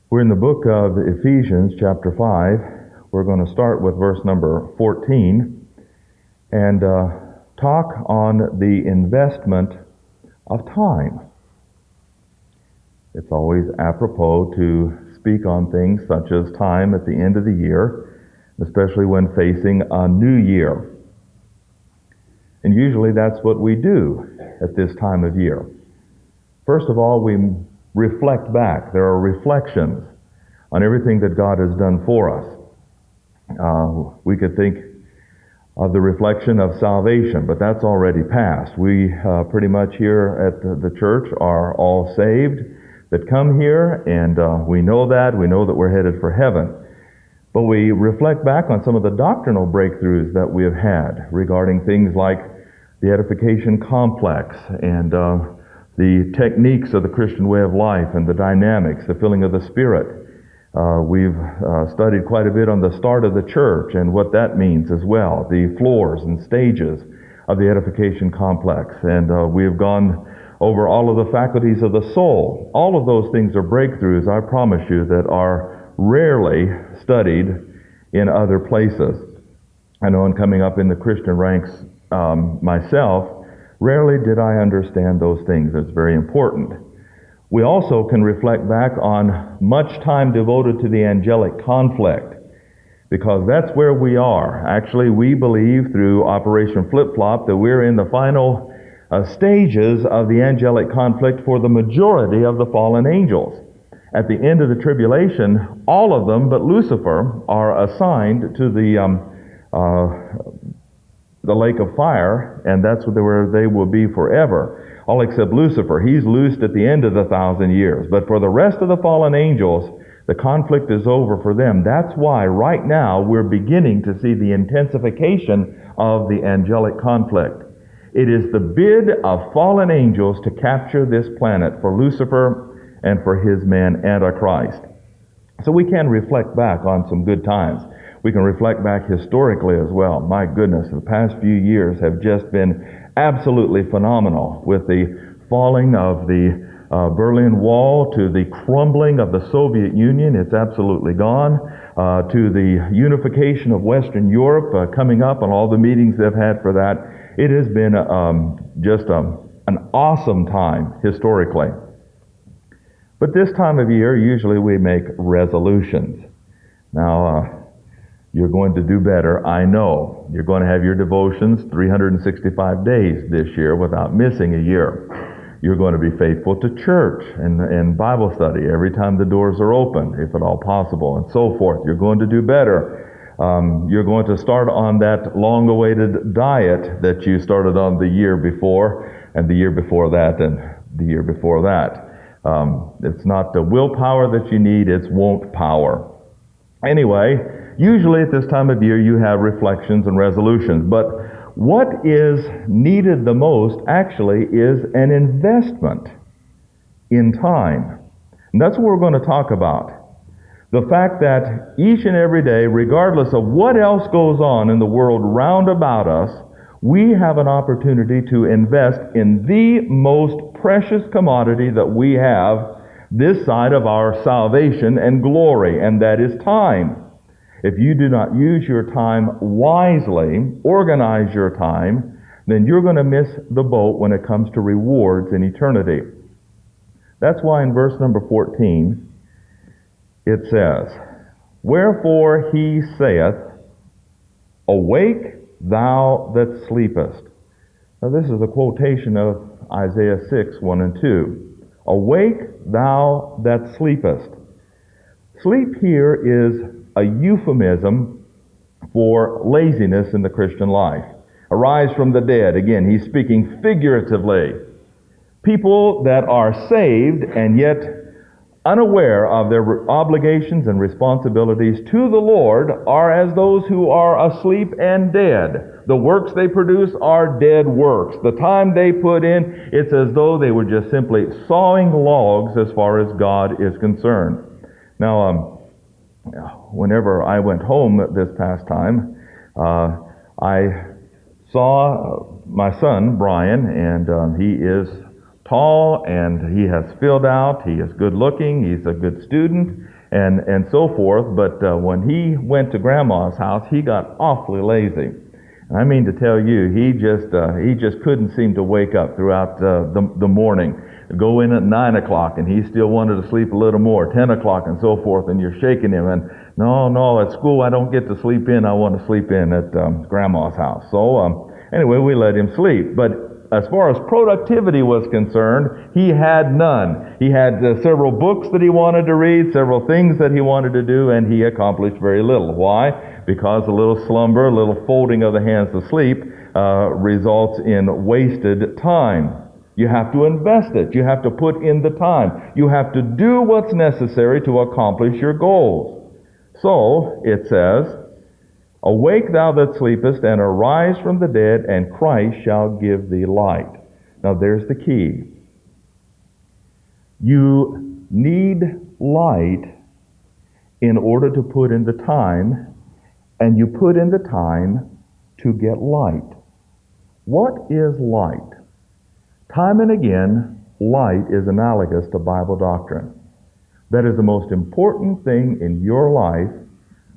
We're in the book of Ephesians, chapter 5. We're going to start with verse number 14 and talk on the investment of time. It's always apropos to speak on things such as time at the end of the year, especially when facing a new year. And usually that's what we do at this time of year. First of all, we reflect back. There are reflections on everything that God has done for us. We could think of the reflection of salvation, but that's already passed. We pretty much here at the church are all saved that come here, and we know that. We know that we're headed for heaven. But we reflect back on some of the doctrinal breakthroughs that we have had regarding things like the edification complex and the techniques of the Christian way of life and the dynamics, the filling of the Spirit. We've studied quite a bit on the start of the church and what that means as well, the floors and stages of the edification complex. And we've gone over all of the faculties of the soul. All of those things are breakthroughs, I promise you, that are rarely studied in other places. I know in coming up in the Christian ranks myself, rarely did I understand those things. It's very important. We also can reflect back on much time devoted to the angelic conflict, because that's where we are. Actually, we believe through Operation Flip-Flop that we're in the final stages of the angelic conflict for the majority of the fallen angels. At the end of the tribulation, all of them but Lucifer are assigned to the lake of fire, and that's where they will be forever. All except Lucifer. He's loosed at the end of the 1,000 years. But for the rest of the fallen angels, the conflict is over for them. That's why right now we're beginning to see the intensification of the angelic conflict. It is the bid of fallen angels to capture this planet for Lucifer and for his man Antichrist. So we can reflect back on some good times. We can reflect back historically as well. My goodness, the past few years have just been absolutely phenomenal, with the falling of the Berlin Wall to the crumbling of the Soviet Union. It's absolutely gone. To the unification of Western Europe coming up and all the meetings they've had for that. It has been just an awesome time historically. But this time of year, usually we make resolutions. Now, you're going to do better, I know. You're going to have your devotions 365 days this year without missing a year. You're going to be faithful to church and Bible study every time the doors are open, if at all possible, and so forth. You're going to do better. You're going to start on that long-awaited diet that you started on the year before, and the year before that, and the year before that. It's not the willpower that you need, it's won't power. Anyway, usually at this time of year you have reflections and resolutions, but what is needed the most actually is an investment in time. And that's what we're going to talk about. The fact that each and every day, regardless of what else goes on in the world round about us, we have an opportunity to invest in the most precious commodity that we have this side of our salvation and glory, and that is time. If you do not use your time wisely, organize your time, then you're going to miss the boat when it comes to rewards in eternity. That's why in verse number 14, it says, "Wherefore he saith, Awake, thou that sleepest." Now this is a quotation of Isaiah 6, 1 and 2. "Awake, thou that sleepest." Sleep here is a euphemism for laziness in the Christian life. Arise from the dead. Again, he's speaking figuratively. People that are saved and yet unaware of their obligations and responsibilities to the Lord are as those who are asleep and dead. The works they produce are dead works. The time they put in, it's as though they were just simply sawing logs as far as God is concerned. Now, whenever I went home this past time, I saw my son, Brian, and he is tall and he has filled out. He is good looking. He's a good student. and so forth. But when he went to Grandma's house, he got awfully lazy. And I mean to tell you, he just couldn't seem to wake up throughout the morning. Go in at 9 o'clock, and he still wanted to sleep a little more, 10 o'clock, and so forth, and you're shaking him. And no, at school I don't get to sleep in. I want to sleep in at Grandma's house. So anyway, we let him sleep. But as far as productivity was concerned, he had none. He had several books that he wanted to read, several things that he wanted to do, and he accomplished very little. Why? Because a little slumber, a little folding of the hands to sleep results in wasted time. You have to invest it. You have to put in the time. You have to do what's necessary to accomplish your goals. So, it says, "Awake thou that sleepest, and arise from the dead, and Christ shall give thee light." Now there's the key. You need light in order to put in the time, and you put in the time to get light. What is light? Time and again, light is analogous to Bible doctrine. That is the most important thing in your life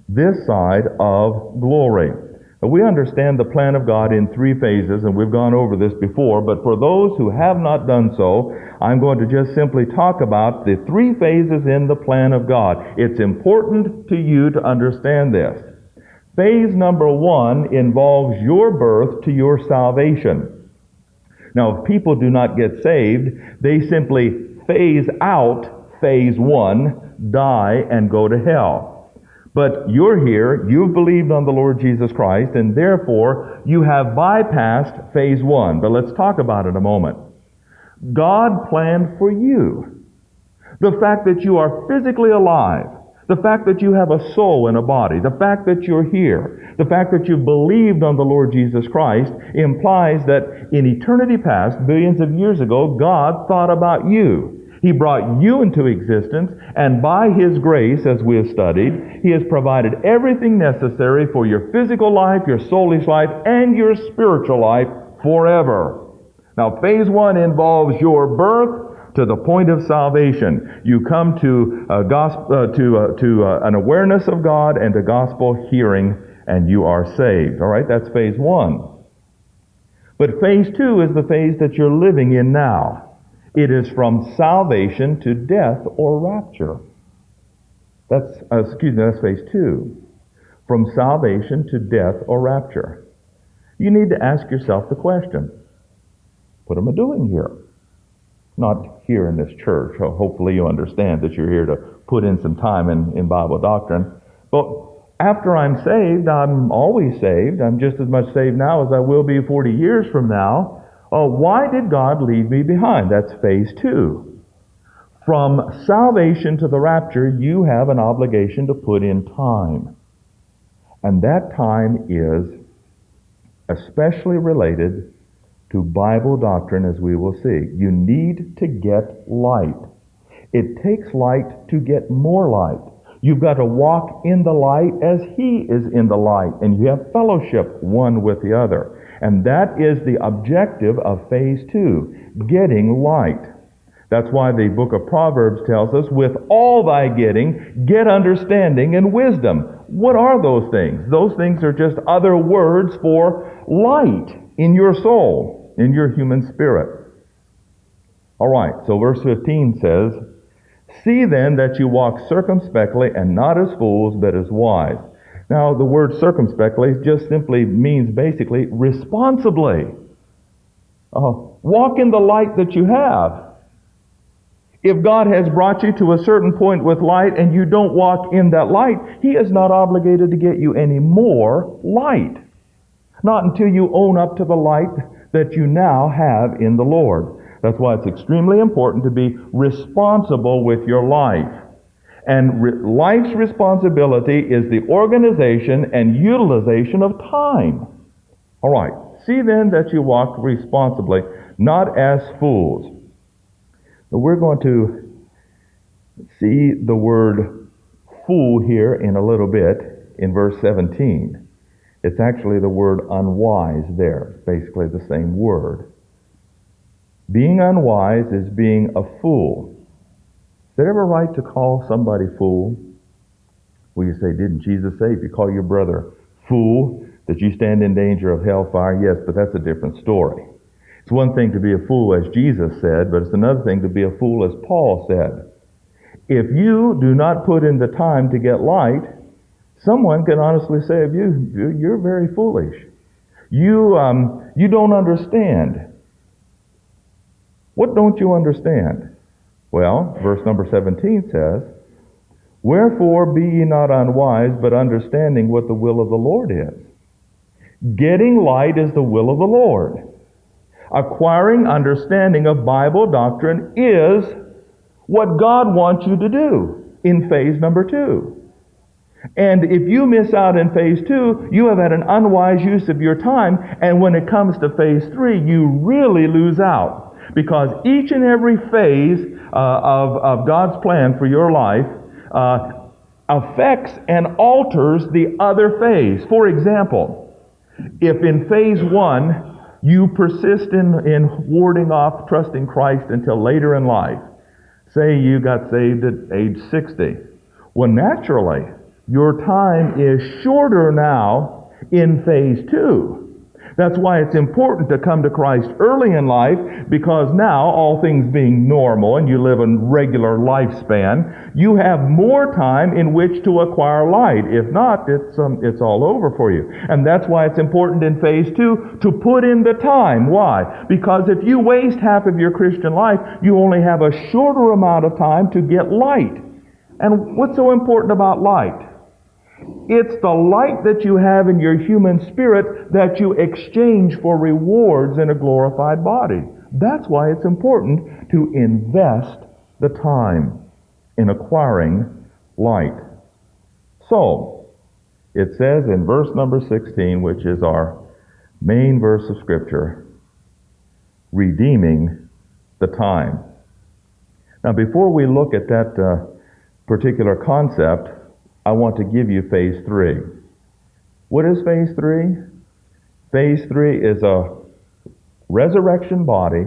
this side of glory. Now, we understand the plan of God in 3 phases, and we've gone over this before, but for those who have not done so, I'm going to just simply talk about the 3 phases in the plan of God. It's important to you to understand this. Phase number 1 involves your birth to your salvation. Now, if people do not get saved, they simply phase out phase 1, die, and go to hell. But you're here, you've believed on the Lord Jesus Christ, and therefore you have bypassed phase 1. But let's talk about it a moment. God planned for you. The fact that you are physically alive, the fact that you have a soul and a body, the fact that you're here, the fact that you've believed on the Lord Jesus Christ implies that in eternity past, billions of years ago, God thought about you. He brought you into existence, and by His grace, as we have studied, He has provided everything necessary for your physical life, your soulish life, and your spiritual life forever. Now, phase 1 involves your birth to the point of salvation. You come to an awareness of God and to gospel hearing, and you are saved. All right, that's phase 1. But phase 2 is the phase that you're living in now. It is from salvation to death or rapture. That's phase 2. From salvation to death or rapture. You need to ask yourself the question, what am I doing here? Not here in this church. Hopefully you understand that you're here to put in some time in Bible doctrine. But after I'm saved, I'm always saved. I'm just as much saved now as I will be 40 years from now. Why did God leave me behind? That's phase 2. From salvation to the rapture, you have an obligation to put in time. And that time is especially related to Bible doctrine, as we will see. You need to get light. It takes light to get more light. You've got to walk in the light as He is in the light, and you have fellowship one with the other. And that is the objective of phase 2, getting light. That's why the book of Proverbs tells us, with all thy getting, get understanding and wisdom. What are those things? Those things are just other words for light in your soul, in your human spirit. All right, so verse 15 says, "See then that you walk circumspectly, and not as fools, but as wise." Now, the word circumspectly just simply means basically responsibly. Walk in the light that you have. If God has brought you to a certain point with light and you don't walk in that light, He is not obligated to get you any more light. Not until you own up to the light that you now have in the Lord. That's why it's extremely important to be responsible with your life. And life's responsibility is the organization and utilization of time. All right. See then that you walk responsibly, not as fools. Now we're going to see the word fool here in a little bit in verse 17. It's actually the word unwise there. It's basically the same word. Being unwise is being a fool. it ever right to call somebody fool? Well, you say, didn't Jesus say, if you call your brother fool, that you stand in danger of hellfire? Yes, but that's a different story. It's one thing to be a fool, as Jesus said, but it's another thing to be a fool, as Paul said. If you do not put in the time to get light, someone can honestly say of you, you're very foolish. You don't understand. What don't you understand? Well, verse number 17 says, wherefore be ye not unwise, but understanding what the will of the Lord is. Getting light is the will of the Lord. Acquiring understanding of Bible doctrine is what God wants you to do in phase number 2. And if you miss out in phase 2, you have had an unwise use of your time, and when it comes to phase 3, you really lose out. Because each and every phase of God's plan for your life affects and alters the other phase. For example, if in phase 1 you persist in warding off trusting Christ until later in life, say you got saved at age 60, well, naturally, your time is shorter now in phase 2. That's why it's important to come to Christ early in life, because now, all things being normal and you live a regular lifespan, you have more time in which to acquire light. If not, it's all over for you. And that's why it's important in phase 2 to put in the time. Why? Because if you waste half of your Christian life, you only have a shorter amount of time to get light. And what's so important about light? It's the light that you have in your human spirit that you exchange for rewards in a glorified body. That's why it's important to invest the time in acquiring light. So, it says in verse number 16, which is our main verse of Scripture, redeeming the time. Now, before we look at that particular concept, I want to give you phase 3. What is phase 3? Phase 3 is a resurrection body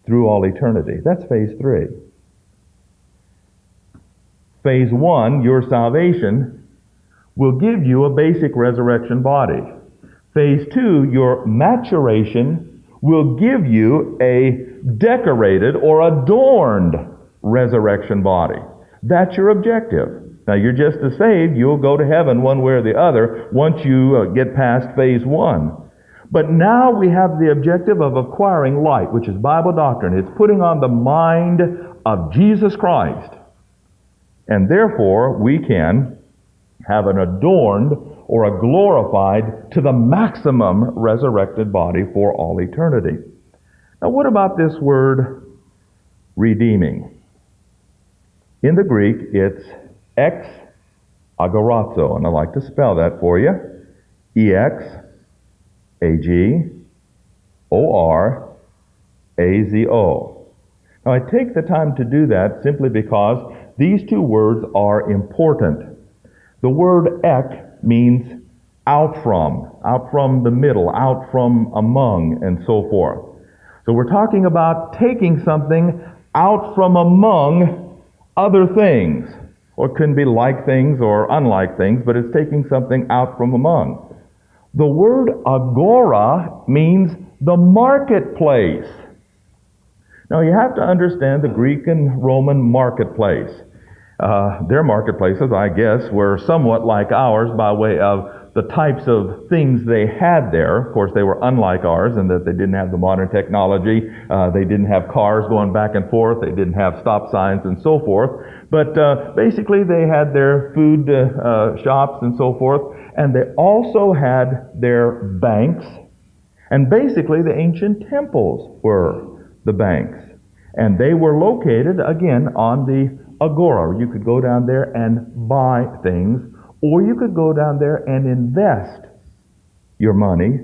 through all eternity. That's phase 3. Phase 1, your salvation, will give you a basic resurrection body. Phase 2, your maturation, will give you a decorated or adorned resurrection body. That's your objective. Now, you're just as saved, you'll go to heaven one way or the other once you get past phase 1. But now we have the objective of acquiring light, which is Bible doctrine. It's putting on the mind of Jesus Christ. And therefore, we can have an adorned or a glorified to the maximum resurrected body for all eternity. Now, what about this word redeeming? In the Greek, it's ex agorazo, and I like to spell that for you. E-X-A-G-O-R-A-Z-O. Now, I take the time to do that simply because these two words are important. The word ek means out from the middle, out from among, and so forth. So we're talking about taking something out from among other things. Or it can be like things or unlike things, but it's taking something out from among. The word agora means the marketplace. Now you have to understand the Greek and Roman marketplace. Their marketplaces, I guess, were somewhat like ours by way of the types of things they had there. Of course, they were unlike ours in that they didn't have the modern technology. They didn't have cars going back and forth. They didn't have stop signs and so forth. But basically, they had their food shops and so forth. And they also had their banks. And basically, the ancient temples were the banks. And they were located, again, on the agora. You could go down there and buy things, or you could go down there and invest your money,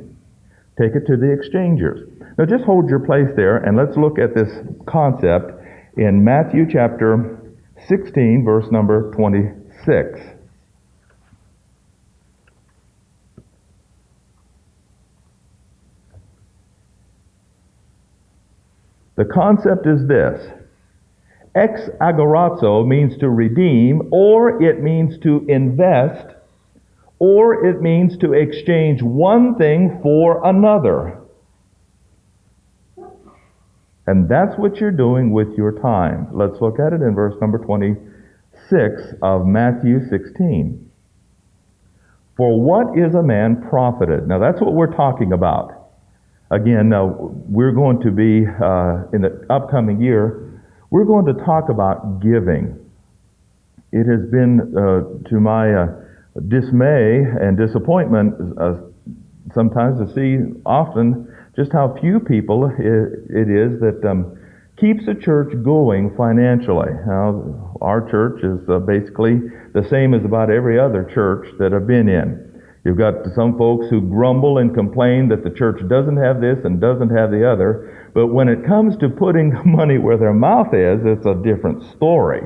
take it to the exchangers. Now just hold your place there, and let's look at this concept in Matthew chapter 16, verse number 26. The concept is this: Ex agorazo means to redeem, or it means to invest, or it means to exchange one thing for another. And that's what you're doing with your time. Let's look at it in verse number 26 of Matthew 16. For what is a man profited? Now that's what we're talking about. Again, we're going to be, in the upcoming year, we're going to talk about giving. It has been, to my dismay and disappointment, sometimes to see often just how few people it is that keeps a church going financially. Now, our church is basically the same as about every other church that I've been in. You've got some folks who grumble and complain that the church doesn't have this and doesn't have the other, but when it comes to putting money where their mouth is, it's a different story.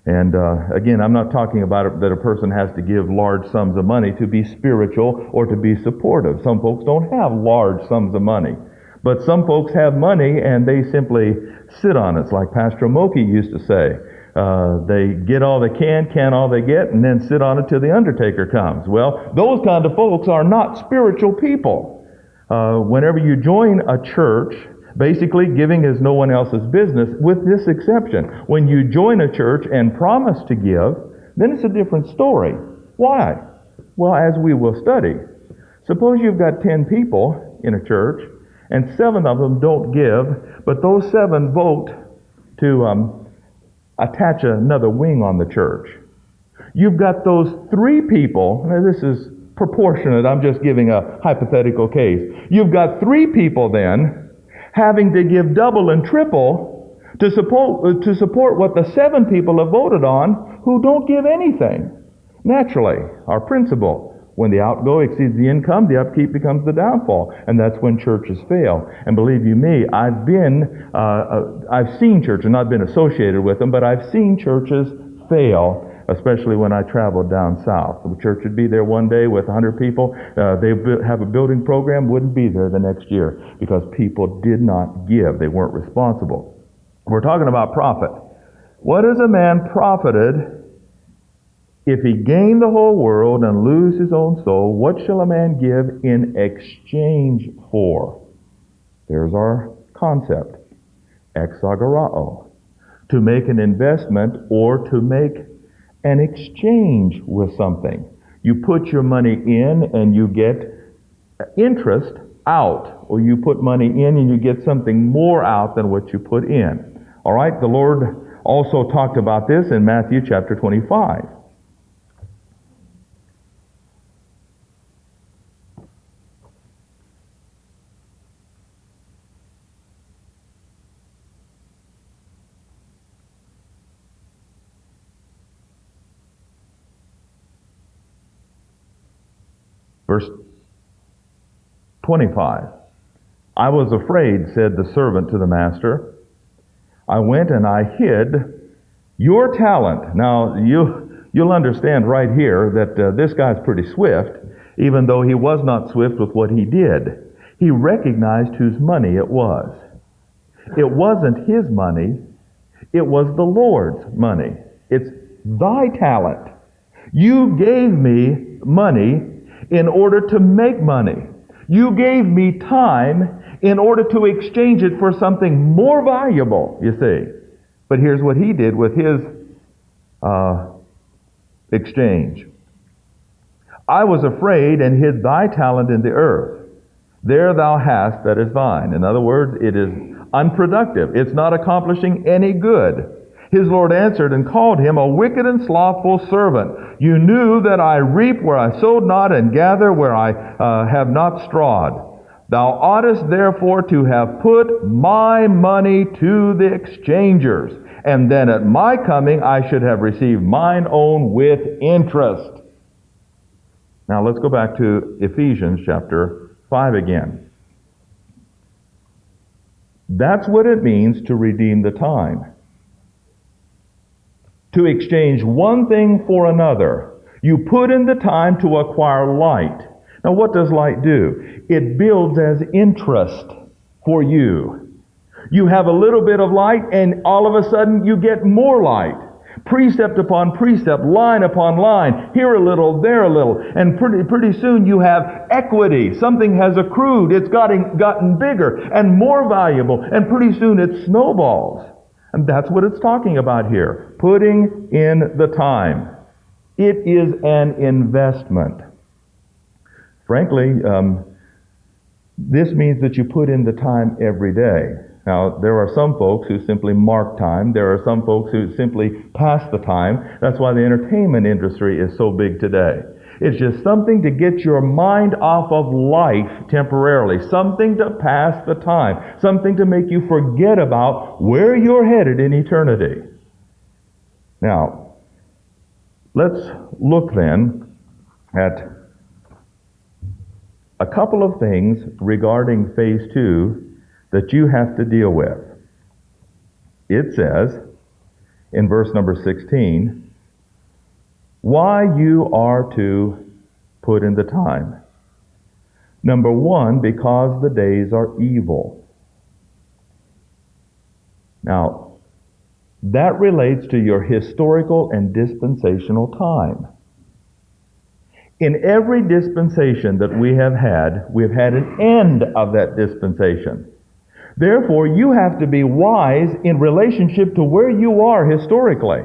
And again, I'm not talking about it that a person has to give large sums of money to be spiritual or to be supportive. Some folks don't have large sums of money. But some folks have money and they simply sit on it. It's like Pastor Moki used to say. They get all they can all they get, and then sit on it till the undertaker comes. Well, those kind of folks are not spiritual people. Whenever you join a church, basically giving is no one else's business, with this exception. When you join a church and promise to give, then it's a different story. Why? Well, as we will study. Suppose you've got 10 people in a church, and 7 of them don't give, but those 7 vote to attach another wing on the church. You've got those 3 people, now this is proportionate, I'm just giving a hypothetical case. You've got 3 people then having to give double and triple to support what the 7 people have voted on who don't give anything. Naturally, our principle, when the outgo exceeds the income, the upkeep becomes the downfall. And that's when churches fail. And believe you me, I've seen churches, not been associated with them, but I've seen churches fail, especially when I traveled down south. The church would be there one day with 100 people. They have a building program, wouldn't be there the next year because people did not give. They weren't responsible. We're talking about profit. What is a man profited if he gain the whole world and lose his own soul? What shall a man give in exchange for? There's our concept. Exagorao. To make an investment or to make an exchange with something. You put your money in and you get interest out, or you put money in and you get something more out than what you put in. All right, the Lord also talked about this in Matthew chapter 25. Verse 25. I was afraid, said the servant to the master. I went and I hid your talent. Now, you'll understand right here that this guy's pretty swift, even though he was not swift with what he did. He recognized whose money it was. It wasn't his money. It was the Lord's money. It's thy talent. You gave me money in order to make money. You gave me time in order to exchange it for something more valuable, you see. But here's what he did with his exchange. I was afraid and hid thy talent in the earth. There thou hast that is thine. In other words, it is unproductive. It's not accomplishing any good. His Lord answered and called him a wicked and slothful servant. You knew that I reap where I sowed not and gather where I have not strawed. Thou oughtest therefore to have put my money to the exchangers, and then at my coming I should have received mine own with interest. Now let's go back to Ephesians chapter 5 again. That's what it means to redeem the time. To exchange one thing for another. You put in the time to acquire light. Now what does light do? It builds as interest for you. You have a little bit of light, and all of a sudden you get more light. Precept upon precept, line upon line, here a little, there a little. And pretty soon you have equity. Something has accrued. It's gotten bigger and more valuable. And pretty soon it snowballs. And that's what it's talking about here. Putting in the time. It is an investment. Frankly, this means that you put in the time every day. Now, there are some folks who simply mark time. There are some folks who simply pass the time. That's why the entertainment industry is so big today. It's just something to get your mind off of life temporarily. Something to pass the time. Something to make you forget about where you're headed in eternity. Now, let's look then at a couple of things regarding phase 2 that you have to deal with. It says in verse number 16, why you are to put in the time. Number 1, because the days are evil. Now, that relates to your historical and dispensational time. In every dispensation that we've had an end of that dispensation. Therefore, you have to be wise in relationship to where you are historically.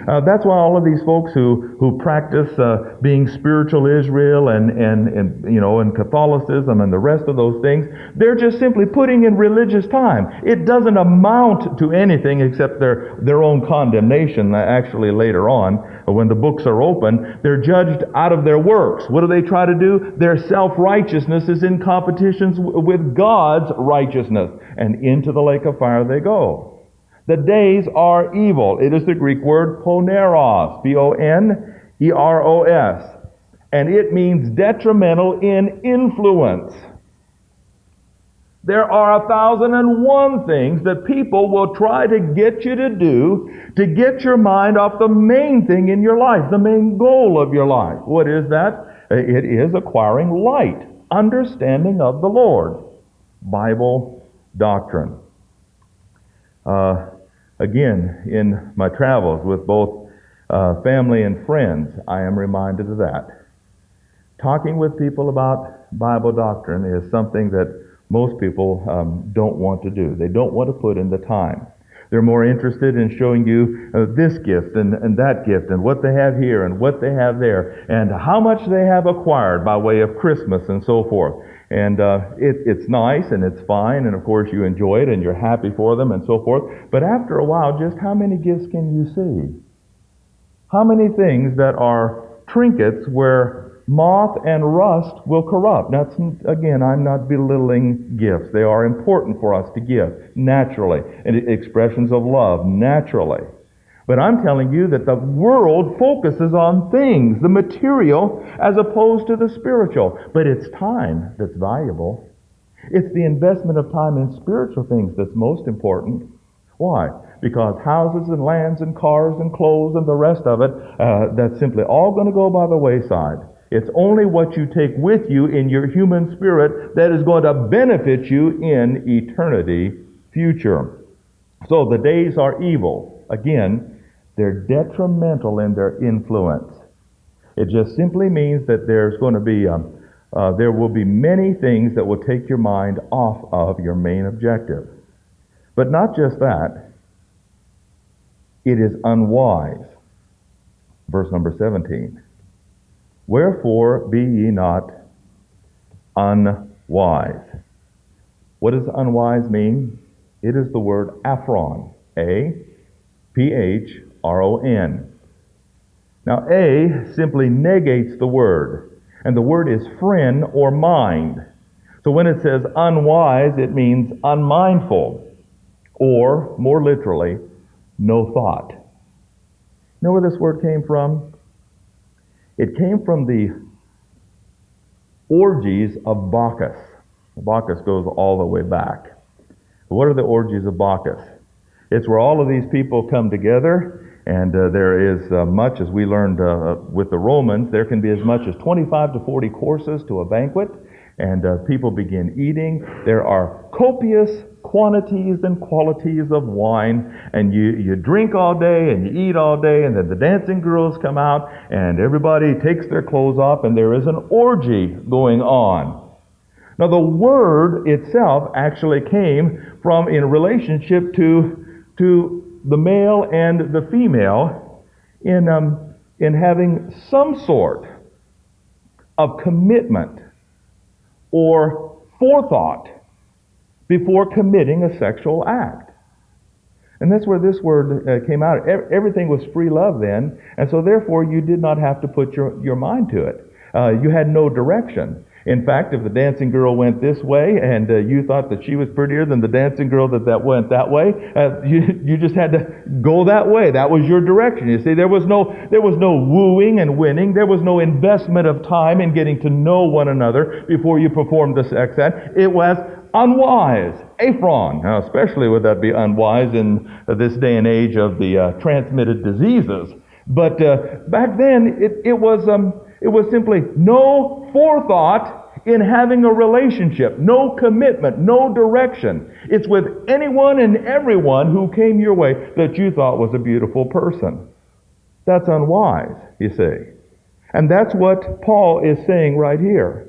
That's why all of these folks who practice being spiritual Israel and Catholicism and the rest of those things, they're just simply putting in religious time. It doesn't amount to anything except their own condemnation. Actually, later on, when the books are open, they're judged out of their works. What do they try to do? Their self-righteousness is in competition with God's righteousness, and into the lake of fire they go. The days are evil. It is the Greek word poneros, P-O-N-E-R-O-S. And it means detrimental in influence. There are 1,001 things that people will try to get you to do to get your mind off the main thing in your life, the main goal of your life. What is that? It is acquiring light, understanding of the Lord, Bible doctrine. Again, in my travels with both family and friends, I am reminded of that. Talking with people about Bible doctrine is something that most people don't want to do. They don't want to put in the time. They're more interested in showing you this gift and that gift and what they have here and what they have there and how much they have acquired by way of Christmas and so forth. And it's nice and it's fine, and of course you enjoy it and you're happy for them and so forth. But after a while, just how many gifts can you see? How many things that are trinkets where moth and rust will corrupt? That's, again, I'm not belittling gifts. They are important for us to give, naturally, and expressions of love, naturally. But I'm telling you that the world focuses on things, the material, as opposed to the spiritual. But it's time that's valuable. It's the investment of time in spiritual things that's most important. Why? Because houses and lands and cars and clothes and the rest of it, that's simply all going to go by the wayside. It's only what you take with you in your human spirit that is going to benefit you in eternity future. So the days are evil. Again, they're detrimental in their influence. It just simply means that there's going to be, there will be many things that will take your mind off of your main objective. But not just that. It is unwise. Verse number 17. Wherefore be ye not unwise. What does unwise mean? It is the word aphron. A-P-H-R-O-N. Now, A simply negates the word, and the word is phren or mind. So when it says unwise, it means unmindful, or, more literally, no thought. You know where this word came from? It came from the orgies of Bacchus. Bacchus goes all the way back. What are the orgies of Bacchus? It's where all of these people come together, and there is much, as we learned with the Romans, there can be as much as 25 to 40 courses to a banquet. And people begin eating. There are copious quantities and qualities of wine, and you drink all day and you eat all day, and then the dancing girls come out and everybody takes their clothes off and there is an orgy going on. Now the word itself actually came from in relationship to the male and the female in having some sort of commitment or forethought before committing a sexual act. And that's where this word came out. Everything was free love then, and so therefore you did not have to put your mind to it. You had no direction. In fact, if the dancing girl went this way and you thought that she was prettier than the dancing girl that went that way, you just had to go that way. That was your direction. You see, there was no wooing and winning. There was no investment of time in getting to know one another before you performed the sex act. It was unwise. Aphron. Now, especially would that be unwise in this day and age of the transmitted diseases. But back then, it was simply no forethought in having a relationship, no commitment, no direction. It's with anyone and everyone who came your way that you thought was a beautiful person. That's unwise, you see. And that's what Paul is saying right here.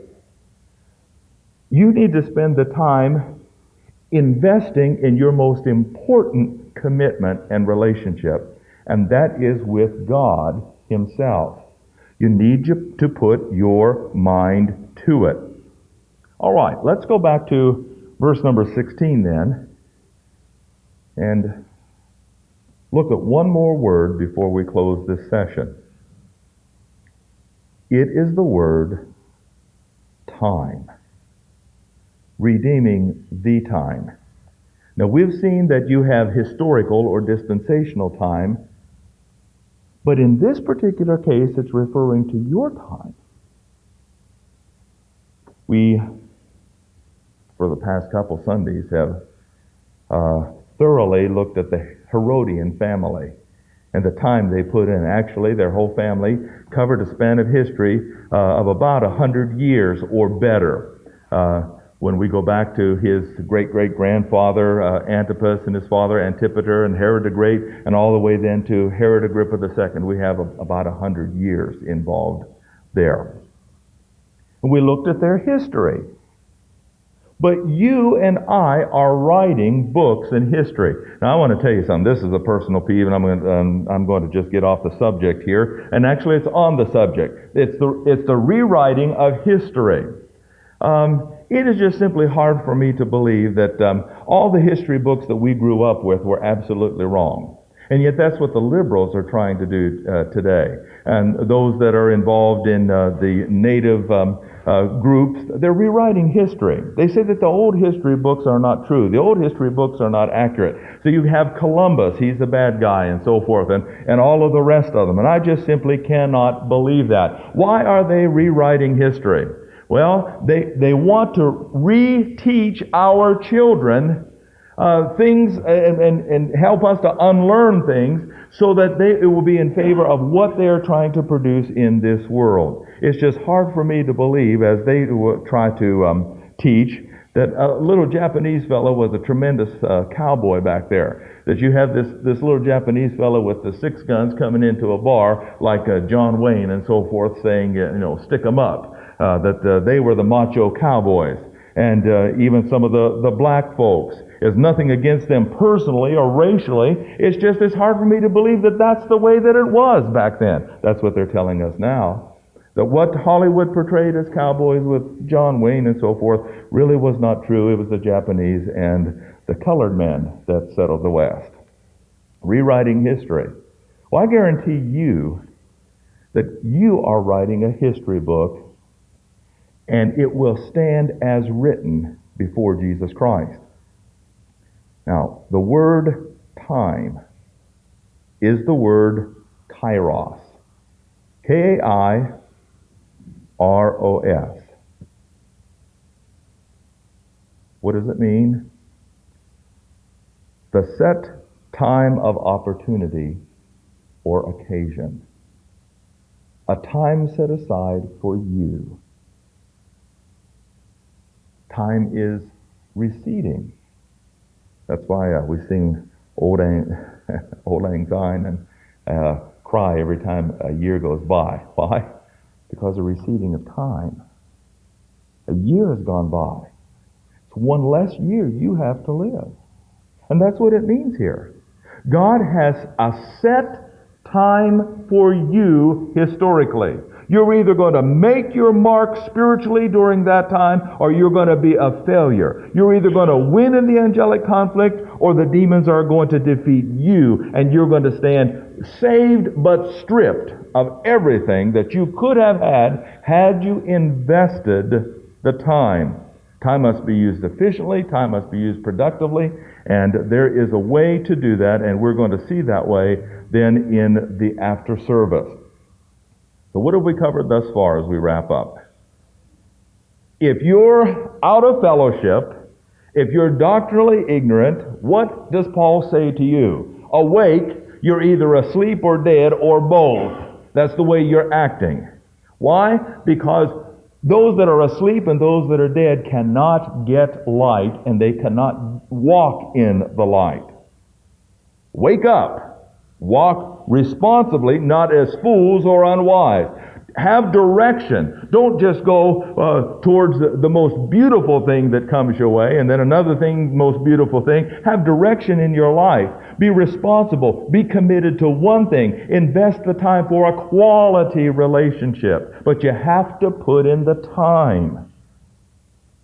You need to spend the time investing in your most important commitment and relationship, and that is with God Himself. You need to put your mind to it. All right, let's go back to verse number 16 then, and look at one more word before we close this session. It is the word time. Redeeming the time. Now we've seen that you have historical or dispensational time, but in this particular case it's referring to your time. We, for the past couple Sundays, have thoroughly looked at the Herodian family and the time they put in. Actually, their whole family covered a span of history of about 100 years or better. When we go back to his great-great-grandfather Antipas and his father Antipater and Herod the Great, and all the way then to Herod Agrippa II, we have about 100 years involved there. And we looked at their history. But you and I are writing books in history. Now I want to tell you something. This is a personal peeve, and I'm going to just get off the subject here. And actually it's on the subject. It's the rewriting of history. It is just simply hard for me to believe that all the history books that we grew up with were absolutely wrong. And yet that's what the liberals are trying to do today. And those that are involved in the native groups, they're rewriting history. They say that the old history books are not true. The old history books are not accurate. So you have Columbus, he's a bad guy, and so forth, and all of the rest of them. And I just simply cannot believe that. Why are they rewriting history? Well, they want to reteach our children things and help us to unlearn things so that it will be in favor of what they are trying to produce in this world. It's just hard for me to believe, as they try to teach, that a little Japanese fellow was a tremendous cowboy back there. That you have this little Japanese fellow with the 6 guns coming into a bar like John Wayne and so forth, saying, stick 'em up. That they were the macho cowboys. And even some of the black folks. There's nothing against them personally or racially. It's just it's hard for me to believe that that's the way that it was back then. That's what they're telling us now. That what Hollywood portrayed as cowboys with John Wayne and so forth really was not true. It was the Japanese and the colored men that settled the West. Rewriting history. Well, I guarantee you that you are writing a history book, and it will stand as written before Jesus Christ. Now, the word time is the word kairos. K-A-I-R-O-S. What does it mean? The set time of opportunity or occasion. A time set aside for you. time is receding. That's why we sing Old Lang Syne and cry every time a year goes by. Why? Because of receding of time. A year has gone by. It's one less year you have to live. And that's what it means here. God has a set time for you historically. You're either going to make your mark spiritually during that time, or you're going to be a failure. You're either going to win in the angelic conflict, or the demons are going to defeat you, and you're going to stand saved but stripped of everything that you could have had you invested the time. Time must be used efficiently, time must be used productively, and there is a way to do that, and we're going to see that way then in the after service. So what have we covered thus far as we wrap up? If you're out of fellowship, if you're doctrinally ignorant, what does Paul say to you? Awake, you're either asleep or dead or both. That's the way you're acting. Why? Because those that are asleep and those that are dead cannot get light, and they cannot walk in the light. Wake up. Walk responsibly, not as fools or unwise. Have direction. Don't just go towards the most beautiful thing that comes your way, and then another thing, most beautiful thing. Have direction in your life. Be responsible. Be committed to one thing. Invest the time for a quality relationship. But you have to put in the time.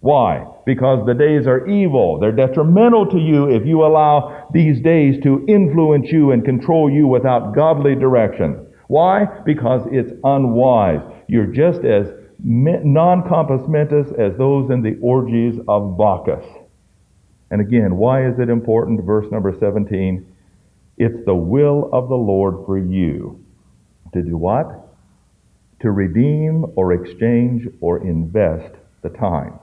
Why? Because the days are evil. They're detrimental to you if you allow these days to influence you and control you without godly direction. Why? Because it's unwise. You're just as non-compos mentis as those in the orgies of Bacchus. And again, why is it important? Verse number 17. It's the will of the Lord for you to do what? To redeem or exchange or invest the time.